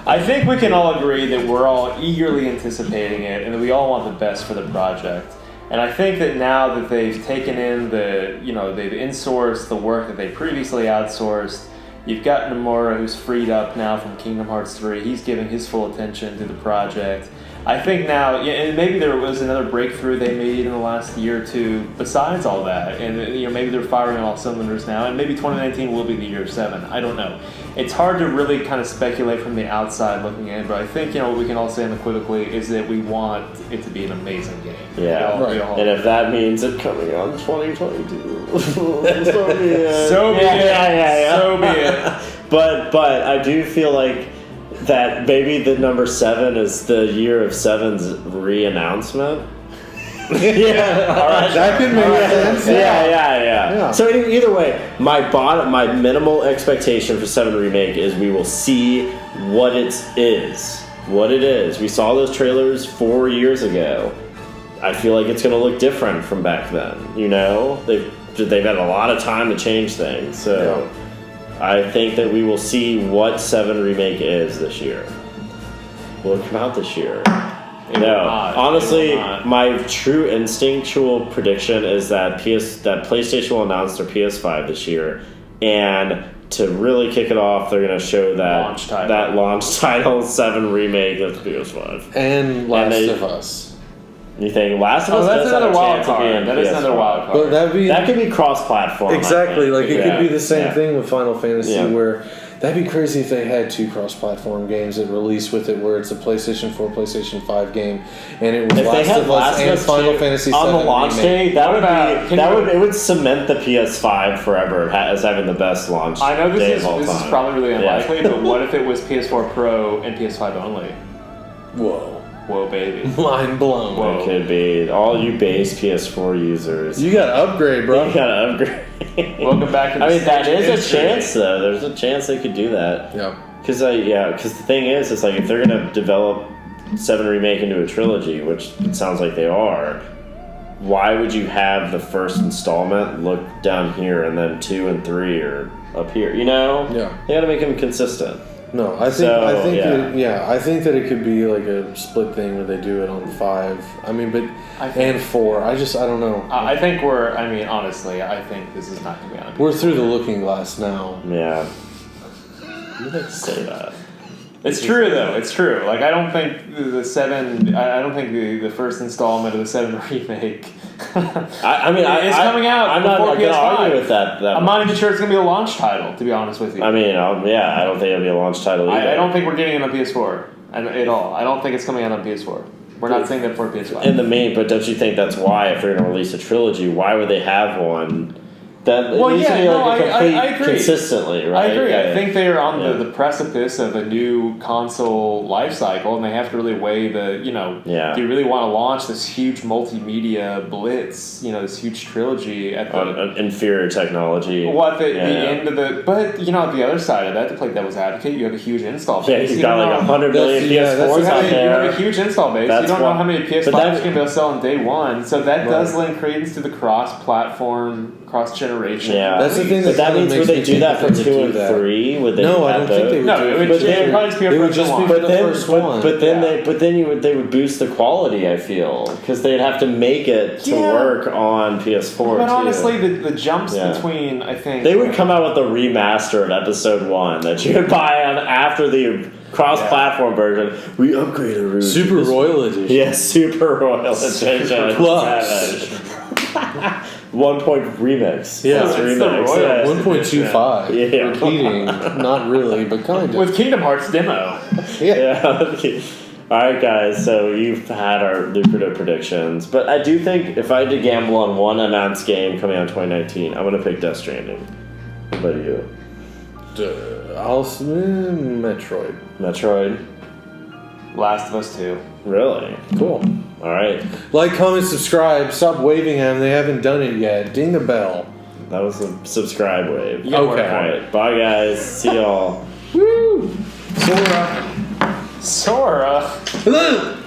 I think we can all agree that we're all eagerly anticipating it and that we all want the best for the project. And I think that now that they've taken in they've insourced the work that they previously outsourced, You've got Nomura, who's freed up now from Kingdom Hearts 3. He's giving his full attention to the project. I think now, and maybe there was another breakthrough they made in the last year or two besides all that. And maybe they're firing on all cylinders now. And maybe 2019 will be the year of 7. I don't know. It's hard to really kind of speculate from the outside looking in. But I think, what we can all say unequivocally is that we want it to be an amazing game. Yeah. And if that means it coming on 2022, so be it. So be it. So be it. But I do feel like that maybe the number 7 is the year of 7's re-announcement. Yeah, all right. That could make sense. Yeah. So either way, my minimal expectation for 7 Remake is we will see what it is. What it is. We saw those trailers 4 years ago. I feel like it's going to look different from back then. They've had a lot of time to change things. So. Yeah. I think that we will see what 7 Remake is this year. Will it come out this year? Honestly, my true instinctual prediction is that PlayStation will announce their PS5 this year, and to really kick it off, they're going to show that launch title 7 Remake of the PS5 and Last of Us. You think Last of Us? That's another wild card. That is another wild card. But that could be cross-platform. Exactly. Like it could be the same thing with Final Fantasy, where that'd be crazy if they had 2 cross-platform games that release with it, where it's a PlayStation 4, PlayStation 5 game, and it was Last of Us and Final Fantasy 7 on the launch day. It would cement the PS5 forever as having the best launch. I know this is probably really unlikely, but what if it was PS4 Pro and PS5 only? Whoa, baby. Mind blown. Whoa. It could be. All you base PS4 users. You gotta upgrade, bro. You gotta upgrade. Welcome back to the that is a chance, though. There's a chance they could do that. Yeah. Because the thing is, it's like if they're gonna develop 7 Remake into a trilogy, which it sounds like they are, why would you have the first installment look down here and then 2 and 3 are up here? Yeah. You gotta make them consistent. No, I think that it could be like a split thing where they do it on 5. And 4. I don't know. Honestly, I think this is not going to be on a We're through the looking glass now. Yeah. You like to say that. It's true, though. It's true. Like, I don't think the first installment of the 7 Remake it's coming out. I'm not going to argue with that. I'm not even sure it's going to be a launch title, to be honest with you. I don't think it'll be a launch title either. I don't think we're getting it on PS4 at all. I don't think it's coming out on PS4. We're not saying that for PS5. But don't you think that's why, if they're going to release a trilogy, why would they have one? I agree. Consistently, right? I agree. I think they are on the precipice of a new console life cycle, and they have to really weigh do you really want to launch this huge multimedia blitz, this huge trilogy at the inferior technology? At the end of but at the other side of that, to play devil's advocate, you have a huge install base. Yeah, you've got like 100 million PS4s out there. You have a huge install base. You don't know how many PS5s you're going to be able to sell on day one, so that does lend credence to the cross-platform, cross-generation. Yeah, that's the thing. But that means would they do that for 2 and 3? Would they? No, I don't think they would. No, it would probably just be the first one. But then they would boost the quality. I feel because they'd have to make it to work on PS4. But honestly, the jumps between they would come out with a remaster of Episode 1 that you could buy after the cross-platform version. We upgraded Super Royal Edition. Yeah, Super Royal Edition. Plus. 1 point remix. Yeah, it's remix. The 1.25. Yeah. Repeating, not really, but kind of. With Kingdom Hearts demo. Yeah. All right, guys. So you've had our lucrative predictions, but I do think if I had to gamble on one announced game coming out in 2019, I'm going to pick Death Stranding. What about you? Metroid. Last of Us 2. Really? Cool. All right. Like, comment, subscribe. Stop waving at them. They haven't done it yet. Ding the bell. That was the subscribe wave. Okay. All right. Bye, guys. See y'all. Woo! Sora. Hello!